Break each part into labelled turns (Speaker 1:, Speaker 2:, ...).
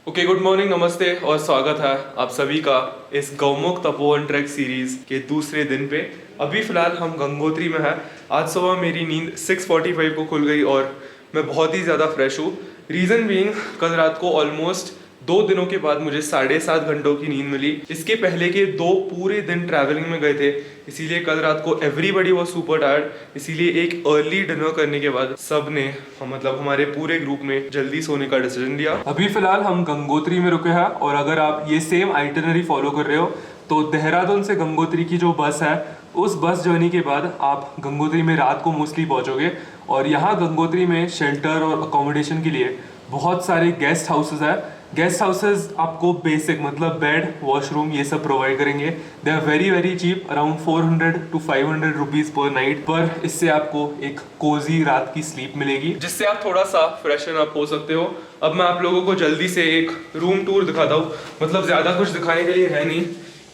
Speaker 1: Okay, good morning, नमस्ते और स्वागत है आप सभी का इस गौमुख तपोवन ट्रैक सीरीज के दूसरे दिन पे। अभी फिलहाल हम गंगोत्री में हैं। आज सुबह मेरी नींद 6:45 को खुल गई और मैं बहुत ही ज़्यादा फ्रेश हूँ। रीज़न बीइंग, कल रात को ऑलमोस्ट 2 दिनों के बाद मुझे 7.5 घंटों की नींद मिली। इसके पहले के 2 पूरे दिन ट्रैवलिंग में गए थे, इसीलिए कल रात को एवरीबडी वाज सुपर टायर्ड। इसीलिए एक अर्ली डिनर करने के बाद सब ने मतलब हमारे पूरे ग्रुप ने जल्दी सोने का डिसीजन लिया। अभी फिलहाल हम गंगोत्री में रुके हैं और अगर आप ये सेम आइटिनरी फॉलो कर रहे हो तो देहरादून से गंगोत्री की जो बस है उस बस जर्नी के बाद आप गंगोत्री में रात को मोस्टली पहुंचोगे। और यहाँ गंगोत्री में शेल्टर और अकोमोडेशन के लिए बहुत सारे गेस्ट हाउसेज है। गेस्ट हाउसेज आपको बेसिक मतलब बेड, वॉशरूम ये सब प्रोवाइड करेंगे। They are very cheap, around 400 to 500 rupees per night. पर इससे आपको एक कोजी रात की स्लीप मिलेगी जिससे आप थोड़ा सा फ्रेशन अप हो सकते हो। अब मैं आप लोगों को जल्दी से एक रूम टूर दिखाता हूँ, मतलब ज़्यादा कुछ दिखाने के लिए है नहीं।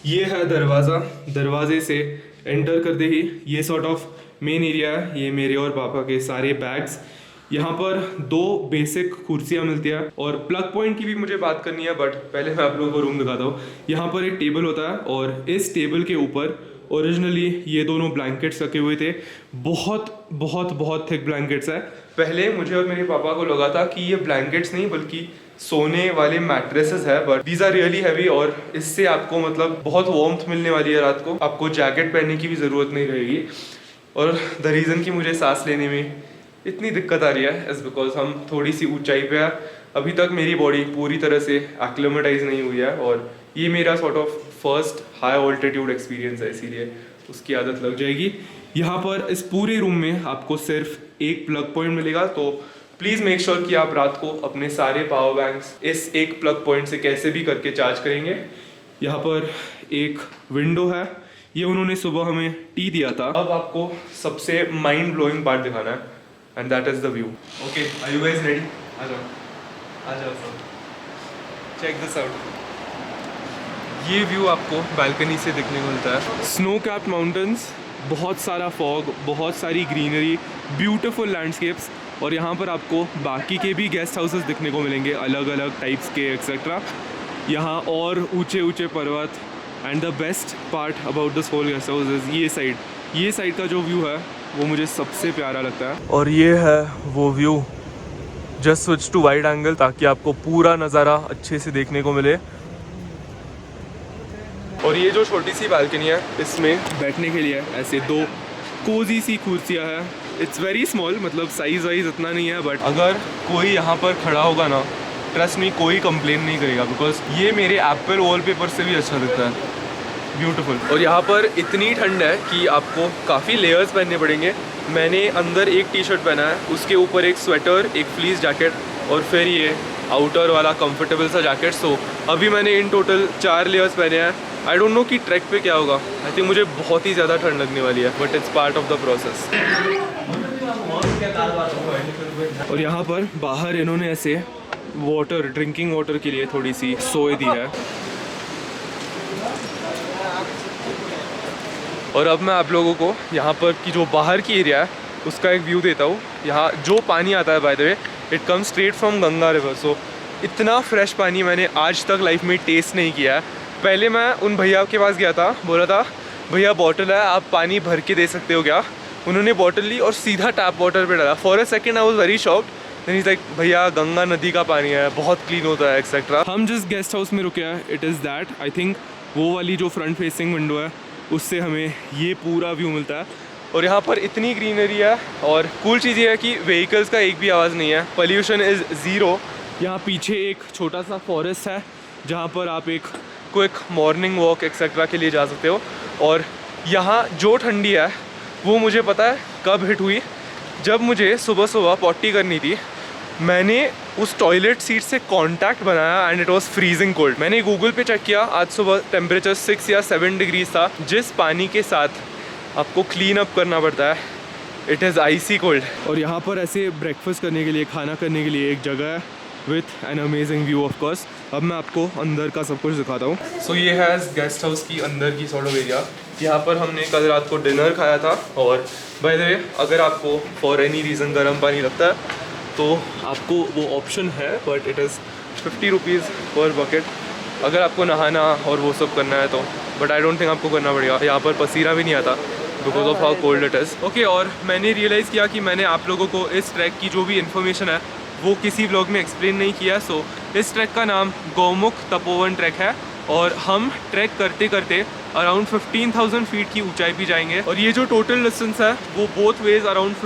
Speaker 1: ये है दरवाज़ा, दरवाजे से एंटर करते ही ये सॉर्ट ऑफ मेन एरिया है। ये मेरे और पापा के सारे बैग्स। यहाँ पर 2 बेसिक कुर्सियाँ मिलती हैं और प्लग पॉइंट की भी मुझे बात करनी है, बट पहले मैं आप लोगों को रूम दिखाता हूँ। यहाँ पर एक टेबल होता है और इस टेबल के ऊपर ओरिजिनली ये दोनों ब्लैंकेट्स रखे हुए थे। बहुत थिक ब्लैंकेट्स है। पहले मुझे और मेरे पापा को लगा था कि ये ब्लैंकेट्स नहीं बल्कि सोने वाले मैट्रेसेस है, but these are really heavy और इससे आपको मतलब बहुत वार्मथ मिलने वाली है रात को। आपको जैकेट पहनने की भी ज़रूरत नहीं रहेगी। और द रीज़न कि मुझे सांस लेने में इतनी दिक्कत आ रही है इज़ बिकॉज हम थोड़ी सी ऊंचाई पे है। अभी तक मेरी बॉडी पूरी तरह से एक्लिमेटाइज नहीं हुई है और ये मेरा sort of first high altitude experience है, इसीलिए उसकी आदत लग जाएगी। यहाँ पर इस पूरे रूम में आपको सिर्फ एक प्लग पॉइंट मिलेगा, तो प्लीज़ मेक श्योर कि आप रात को अपने सारे पावर बैंक्स इस एक प्लग पॉइंट से कैसे भी करके चार्ज करेंगे। यहाँ पर एक विंडो है, ये उन्होंने सुबह हमें टी दिया था। अब आपको सबसे माइंड ब्लोइंग पार्ट दिखाना है and that is the view. Okay, are you guys ready? आ जाओ सब। Check this out. ये व्यू आपको बालकनी से दिखने को मिलता है। स्नो कैप्ड माउंटेन्स, बहुत सारा फॉग, बहुत सारी ग्रीनरी, ब्यूटीफुल लैंडस्केप्स। और यहाँ पर आपको बाकी के भी गेस्ट हाउसेस दिखने को मिलेंगे, अलग अलग टाइप्स के एक्सेट्रा। यहाँ और ऊंचे पर्वत। And the best part about this whole guest house is ये साइड का जो व्यू है वो मुझे सबसे प्यारा लगता है। और ये है वो view. Just switch to wide angle ताकि आपको पूरा नज़ारा अच्छे से देखने को मिले। और ये जो छोटी सी बालकनी है इसमें बैठने के लिए ऐसे 2 कोजी सी कुर्सियाँ हैं। इट्स वेरी स्मॉल, मतलब साइज़ वाइज इतना नहीं है, बट अगर कोई यहाँ पर खड़ा होगा ना, ट्रस्ट मी कोई कंप्लेन नहीं करेगा बिकॉज ये मेरे एप्पल वॉलपेपर से भी अच्छा दिखता है। ब्यूटीफुल। और यहाँ पर इतनी ठंड है कि आपको काफ़ी लेयर्स पहनने पड़ेंगे। मैंने अंदर एक टी शर्ट पहना है, उसके ऊपर एक स्वेटर, एक फ्लीस जैकेट और फिर ये आउटर वाला कंफर्टेबल सा जैकेट। सो अभी मैंने इन टोटल 4 लेयर्स पहने हैं। आई डोंट नो कि ट्रैक पे क्या होगा। आई थिंक मुझे बहुत ही ज़्यादा ठंड लगने वाली है, but it's part of the process. और यहाँ पर बाहर इन्होंने ऐसे वाटर, ड्रिंकिंग वाटर के लिए थोड़ी सी सोए दी है। और अब मैं आप लोगों को यहाँ पर की जो बाहर की एरिया है उसका एक व्यू देता हूँ। यहाँ जो पानी आता है by the way it comes straight from Ganga river. So इतना फ्रेश पानी मैंने आज तक लाइफ में टेस्ट नहीं किया है। पहले मैं उन भैया के पास गया था, बोला था भैया बॉटल है, आप पानी भर के दे सकते हो क्या। उन्होंने बॉटल ली और सीधा टैप वाटर पे डाला। For a second I was very shocked. Then is like भैया गंगा नदी का पानी है, बहुत क्लीन होता है एक्सेट्रा। हम जिस गेस्ट हाउस में रुके हैं it is that, I think वो वाली जो फ्रंट फेसिंग विंडो है उससे हमें ये पूरा व्यू मिलता है। और यहाँ पर इतनी ग्रीनरी है और कूल चीज़ ये है कि व्हीकल्स का एक भी आवाज़ नहीं है, पोल्यूशन इज़ ज़ीरो। यहाँ पीछे एक छोटा सा फॉरेस्ट है जहाँ पर आप एक क्विक मॉर्निंग वॉक एक्सेट्रा के लिए जा सकते हो। और यहाँ जो ठंडी है वो मुझे पता है कब हिट हुई, जब मुझे सुबह पॉटी करनी थी। मैंने उस टॉयलेट सीट से कांटेक्ट बनाया and it was freezing cold. मैंने गूगल पे चेक किया, आज सुबह टेम्परेचर 6 या 7 डिग्रीज था। जिस पानी के साथ आपको क्लीन अप करना पड़ता है इट इज़ आइसी कोल्ड। और यहाँ पर ऐसे ब्रेकफास्ट करने के लिए, खाना करने के लिए एक जगह है with an amazing view of course. अब मैं आपको अंदर का सब कुछ दिखाता हूँ। सो ये है गेस्ट हाउस की अंदर की सॉर्ट ऑफ एरिया। यहाँ पर हमने कल रात को डिनर खाया था। और बाय द वे अगर आपको फॉर एनी रीज़न गर्म पानी लगता है तो आपको वो ऑप्शन है, बट इट इज़ 50 रुपीज़ पर बकेट अगर आपको नहाना और वो सब करना है तो, बट आई डोंट थिंक आपको करना पड़ेगा। यहाँ पर पसीना भी नहीं आता because of how cold it is. Okay, और मैंने रियलाइज़ किया कि मैंने आप लोगों को इस ट्रैक की जो भी इन्फॉर्मेशन है वो किसी व्लॉग में एक्सप्लेन नहीं किया। सो इस ट्रैक का नाम गौमुख तपोवन ट्रैक है और हम ट्रैक करते करते अराउंड 15,000 फीट की ऊंचाई भी जाएंगे। और ये जो टोटल डिस्टेंस है वो बोथ वेज अराउंड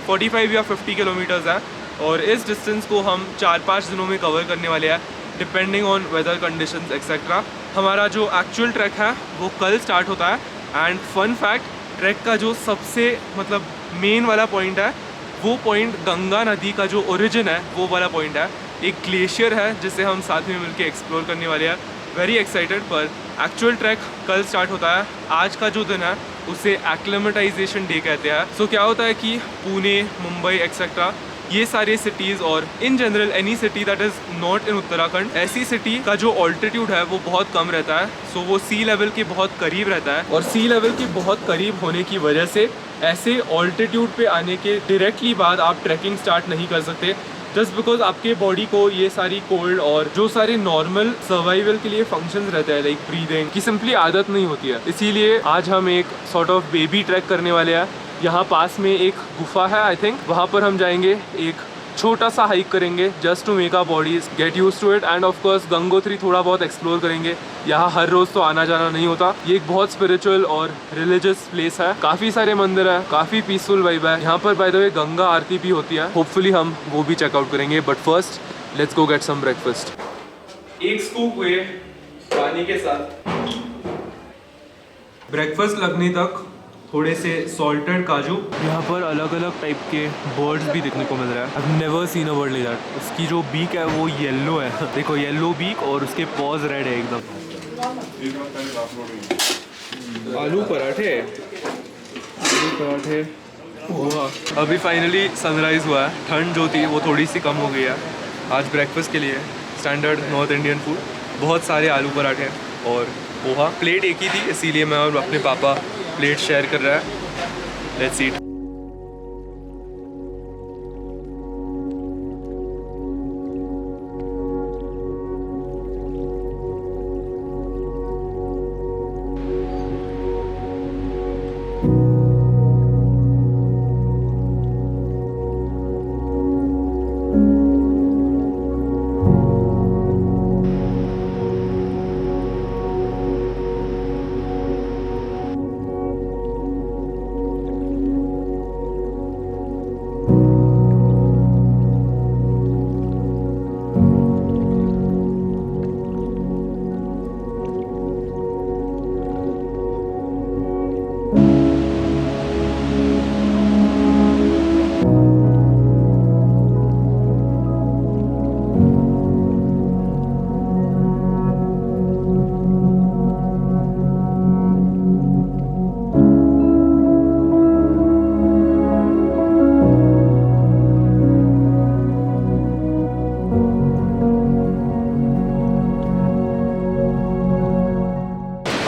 Speaker 1: 45 या 50 किलोमीटर्स है और इस डिस्टेंस को हम 4-5 दिनों में कवर करने वाले हैं depending on whether conditions etcetera. हमारा जो एक्चुअल ट्रैक है वो कल स्टार्ट होता है एंड फन फैक्ट, ट्रैक का जो सबसे मतलब मेन वाला पॉइंट है वो पॉइंट गंगा नदी का जो ओरिजिन है वो वाला पॉइंट है। एक ग्लेशियर है जिसे हम साथ में मिलकर एक्सप्लोर करने वाले हैं। Very excited. पर एक्चुअल ट्रैक कल स्टार्ट होता है। आज का जो दिन है उसे एक्लेमेटाइजेशन डे कहते हैं। सो क्या होता है कि पुणे, मुंबई एक्सेट्रा ये सारे सिटीज़ और in general any city that is not in Uttarakhand, ऐसी सिटी का जो ऑल्टीट्यूड है वो बहुत कम रहता है। सो वो सी लेवल के बहुत करीब रहता है और सी लेवल के बहुत करीब होने की वजह से ऐसे ऑल्टीट्यूड पे आने के डायरेक्टली बाद आप ट्रैकिंग स्टार्ट नहीं कर सकते, जस्ट बिकॉज आपके बॉडी को ये सारी कोल्ड और जो सारे नॉर्मल सर्वाइवल के लिए फंक्शंस रहते हैं लाइक ब्रीदिंग की सिंपली आदत नहीं होती है। इसीलिए आज हम एक सॉर्ट ऑफ बेबी ट्रैक करने वाले हैं। यहाँ पास में एक गुफा है आई थिंक, वहाँ पर हम जाएंगे, एक छोटा सा हाइक करेंगे just to make our bodies get used to it and of course Gangotri थोड़ा बहुत एक्सप्लोर करेंगे। यहाँ हर रोज़ तो आना जाना नहीं होता। ये एक बहुत स्पिरिचुअल और रिलीजियस प्लेस है, काफ़ी सारे मंदिर है, काफ़ी पीसफुल वाइब है। यहाँ पर by the way Ganga aarti भी होती है, होपफुली हम वो भी चेकआउट करेंगे। But first let's go get some breakfast. एक स्कूप हुए पानी के साथ ब्रेकफास्ट लगने तक थोड़े से सॉल्टेड काजू। यहाँ पर अलग अलग टाइप के बर्ड्स भी देखने को मिल रहा है। I've never seen a bird like that। उसकी जो बीक है वो येलो है, देखो येलो बीक और उसके पॉज रेड है एकदम। आलू पराठे, आलू पराठे। वाह, अभी फाइनली सनराइज हुआ है। ठंड जो थी वो थोड़ी सी कम हो गई है। आज ब्रेकफास्ट के लिए स्टैंडर्ड नॉर्थ इंडियन फूड, बहुत सारे आलू पराठे और पोहा। प्लेट एक ही थी इसीलिए मैं और अपने पापा प्लेट शेयर कर रहा है। Let's eat.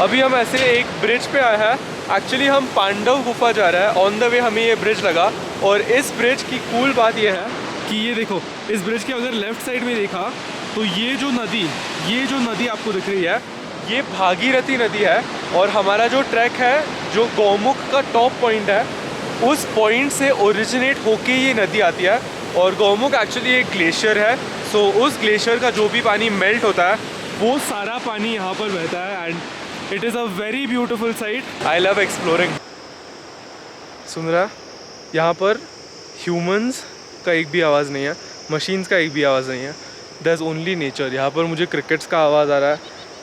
Speaker 1: अभी हम ऐसे एक ब्रिज पे आए हैं। एक्चुअली हम पांडव गुफा जा रहे हैं। ऑन द वे हमें ये ब्रिज लगा और इस ब्रिज की कूल बात ये है कि ये देखो, इस ब्रिज के अगर लेफ्ट साइड में देखा तो ये जो नदी आपको दिख रही है ये भागीरथी नदी है। और हमारा जो ट्रैक है जो गौमुख का टॉप पॉइंट है उस पॉइंट से ओरिजिनेट होके ये नदी आती है। और गौमुख एक्चुअली एक ग्लेशियर है। सो उस ग्लेशियर का जो भी पानी मेल्ट होता है वो सारा पानी यहाँ पर बहता है and it is a very beautiful site. I love exploring. सुन रहा, यहाँ पर ह्यूमंस का एक भी आवाज़ नहीं है, मशीन्स का एक भी आवाज़ नहीं है। There is only nature. यहाँ पर मुझे क्रिकेट्स का आवाज़ आ रहा है,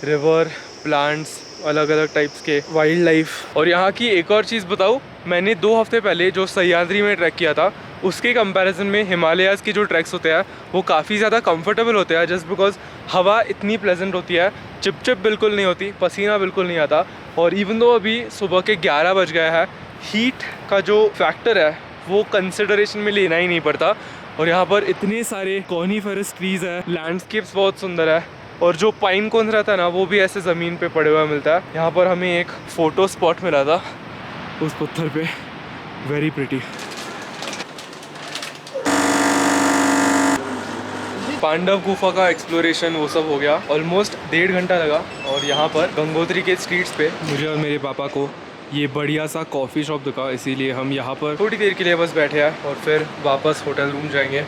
Speaker 1: रिवर, प्लांट्स, अलग अलग टाइप्स के वाइल्ड लाइफ। और यहाँ की एक और चीज़ बताऊँ, मैंने 2 हफ्ते पहले जो सह्याद्री में ट्रैक किया था उसके कंपैरिजन में हिमालयाज़ के जो ट्रैक्स होते हैं वो काफ़ी ज़्यादा कंफर्टेबल होते हैं, जस्ट बिकॉज हवा इतनी प्लेजेंट होती है, चिपचिप बिल्कुल नहीं होती, पसीना बिल्कुल नहीं आता। और इवन दो अभी सुबह के 11 बज गया है, हीट का जो फैक्टर है वो कंसिडरेशन में लेना ही नहीं पड़ता। और यहाँ पर इतने सारे कॉनिफरस ट्रीज़ है, लैंडस्केप्स बहुत सुंदर है और जो पाइन कोन रहता है ना वो भी ऐसे ज़मीन पे पड़े हुआ मिलता है। यहाँ पर हमें एक फ़ोटो स्पॉट मिला था उस पत्थर पे, वेरी प्रिटी। पांडव गुफा का एक्सप्लोरेशन वो सब हो गया। ऑलमोस्ट 1.5 घंटा लगा और यहाँ पर गंगोत्री के स्ट्रीट्स पे मुझे और मेरे पापा को ये बढ़िया सा कॉफ़ी शॉप दिखा, इसीलिए हम यहाँ पर थोड़ी देर के लिए बस बैठे हैं और फिर वापस होटल रूम जाएंगे।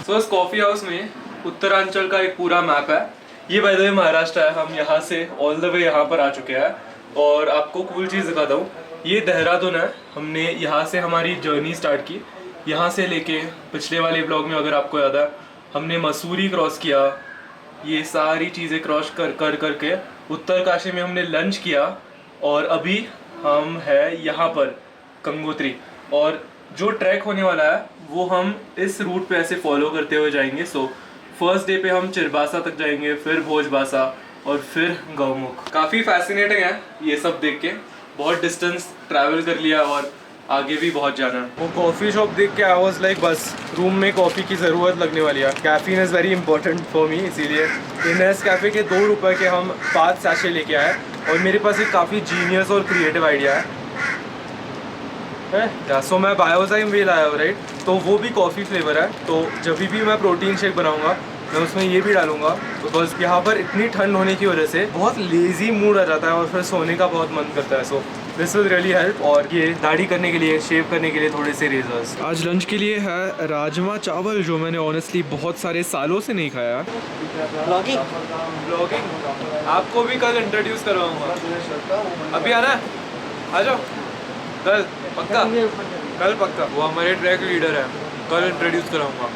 Speaker 1: तो इस कॉफ़ी हाउस में उत्तरांचल का एक पूरा मैप है। ये बाय द वे महाराष्ट्र है। हम यहाँ से ऑल द वे यहाँ पर आ चुके हैं और आपको कूल चीज़ दिखाता हूँ। ये देहरादून है। हमने यहाँ से हमारी जर्नी स्टार्ट की। यहाँ से लेके पिछले वाले ब्लॉग में अगर आपको याद है हमने मसूरी क्रॉस किया। ये सारी चीज़ें क्रॉस कर करके उत्तरकाशी में हमने लंच किया और अभी हम है यहाँ पर गंगोत्री। और जो ट्रैक होने वाला है वो हम इस रूट पे ऐसे फॉलो करते हुए जाएंगे। सो फर्स्ट डे पे हम चिरबासा तक जाएंगे, फिर भोजबासा और फिर गौमुख। काफ़ी फैसिनेटिंग है ये सब देख के। बहुत डिस्टेंस ट्रैवल कर लिया और आगे भी बहुत जाना है। वो कॉफ़ी शॉप देख के आई वाज लाइक बस रूम में कॉफ़ी की ज़रूरत लगने वाली है। Caffeine is very important for me, इसीलिए नेस कैफ़े के 2 रुपये के हम 5 सैशे लेके आए और मेरे पास एक काफ़ी जीनियस और क्रिएटिव आइडिया है। सो मैं बायोजाइम व्हील आया हूँ राइट, तो वो भी कॉफ़ी फ्लेवर है। तो जब भी मैं प्रोटीन शेक बनाऊँगा मैं उसमें ये भी डालूंगा, बिकॉज यहाँ पर इतनी ठंड होने की वजह से बहुत लेज़ी मूड आ जाता है और फिर सोने का बहुत मन करता है। So this will really help. और ये दाढ़ी करने के लिए, शेव करने के लिए थोड़े से रेजर्स। आज लंच के लिए है राजमा चावल, जो मैंने ऑनेस्टली बहुत सारे सालों से नहीं खाया। ब्लॉगिंग आपको भी कल इंट्रोड्यूस करवाऊंगा। अभी आना है, आ जाओ कल पक्का, कल पक्का। वो हमारे ट्रैक लीडर है, कल इंट्रोड्यूस कराऊंगा।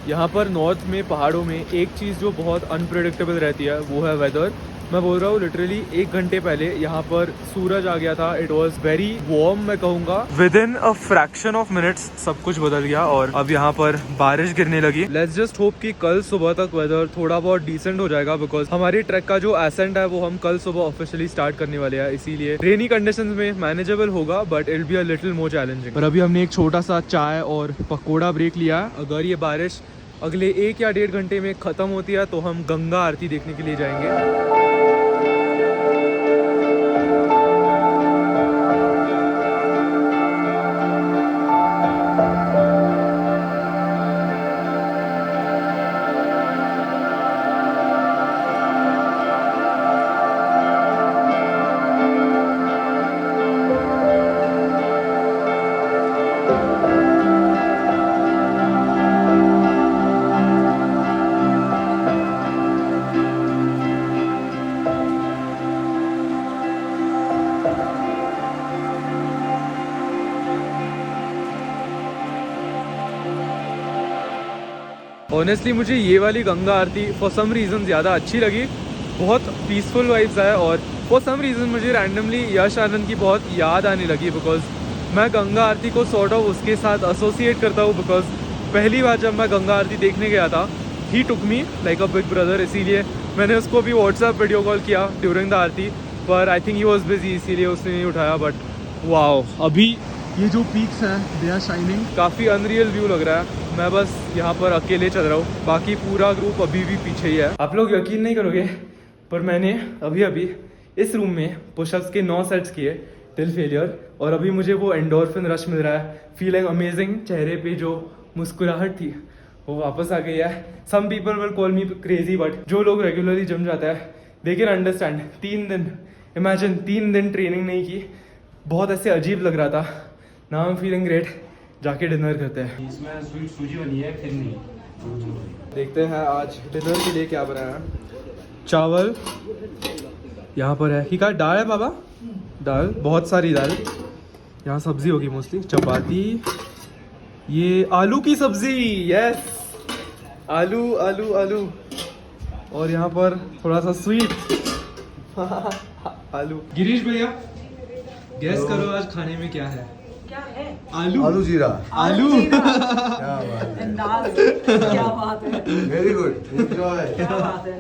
Speaker 1: यहाँ पर नॉर्थ में पहाड़ों में एक चीज़ जो बहुत अनप्रेडिक्टेबल रहती है वो है वेदर। मैं बोल रहा हूँ लिटरली 1 घंटे पहले यहाँ पर सूरज आ गया था। इट वॉज वेरी वार्म, मैं कहूँगा with in a fraction of minutes सब कुछ बदल गया और अब यहाँ पर बारिश गिरने लगी। लेट्स जस्ट होप कि कल सुबह तक वेदर थोड़ा बहुत डिसेंट हो जाएगा, बिकॉज हमारी ट्रैक का जो एसेंट है वो हम कल सुबह ऑफिशियली स्टार्ट करने वाले हैं। इसीलिए रेनी कंडीशंस में मैनेजेबल होगा but it be a little more challenging. पर अभी हमने एक छोटा सा चाय और पकौड़ा ब्रेक लिया है। अगर ये बारिश अगले 1 या 1.5 घंटे में ख़त्म होती है तो हम गंगा आरती देखने के लिए जाएंगे। ऑनेस्टली मुझे ये वाली गंगा आरती फॉर सम रीज़न ज़्यादा अच्छी लगी। बहुत पीसफुल वाइब्स आए और फॉर सम रीज़न मुझे रैंडमली यश आनंद की बहुत याद आने लगी, बिकॉज मैं गंगा आरती को सॉर्ट ऑफ उसके साथ एसोसिएट करता हूँ। बिकॉज पहली बार जब मैं गंगा आरती देखने गया था he took me like a big brother, इसीलिए मैंने उसको भी व्हाट्सएप वीडियो कॉल किया ड्यूरिंग द आरती, पर I think he was busy इसीलिए उसने नहीं उठाया। बट वाओ, अभी ये जो पीक्स हैं दे आर शाइनिंग, काफ़ी अनरियल व्यू लग रहा है। मैं बस यहाँ पर अकेले चल रहा हूँ, बाकी पूरा ग्रुप अभी भी पीछे ही है। आप लोग यकीन नहीं करोगे पर मैंने अभी इस रूम में पुशअप्स के 9 सेट्स किए टिल फेलियर और अभी मुझे वो एंडोर्फिन रश मिल रहा है। Feeling amazing. चेहरे पे जो मुस्कुराहट थी वो वापस आ गई है। Some people will call me crazy but जो लोग रेगुलरली जिम जाता है दे कैन अंडरस्टैंड। 3 दिन, इमेजिन 3 दिन ट्रेनिंग नहीं की, बहुत ऐसे अजीब लग रहा था। Now I am feeling great. जाके डिनर करते हैं।
Speaker 2: इसमें स्वीट सूजी बनी है, फिर नहीं।
Speaker 1: देखते हैं आज डिनर के लिए क्या बनाया है। चावल यहाँ पर है, ही कहा दाल है बाबा, दाल, बहुत सारी दाल। यहाँ सब्जी होगी मोस्टली, चपाती, ये आलू की सब्जी, यस आलू आलू आलू, और यहाँ पर थोड़ा सा स्वीट आलू। गिरीश भैया गैस करो आज खाने में क्या है?
Speaker 3: क्या है?
Speaker 2: आलू,
Speaker 4: आलू जीरा।
Speaker 1: आलू
Speaker 4: क्या बात है,
Speaker 3: क्या बात है,
Speaker 4: वेरी गुड, एंजॉय।
Speaker 3: क्या बात है।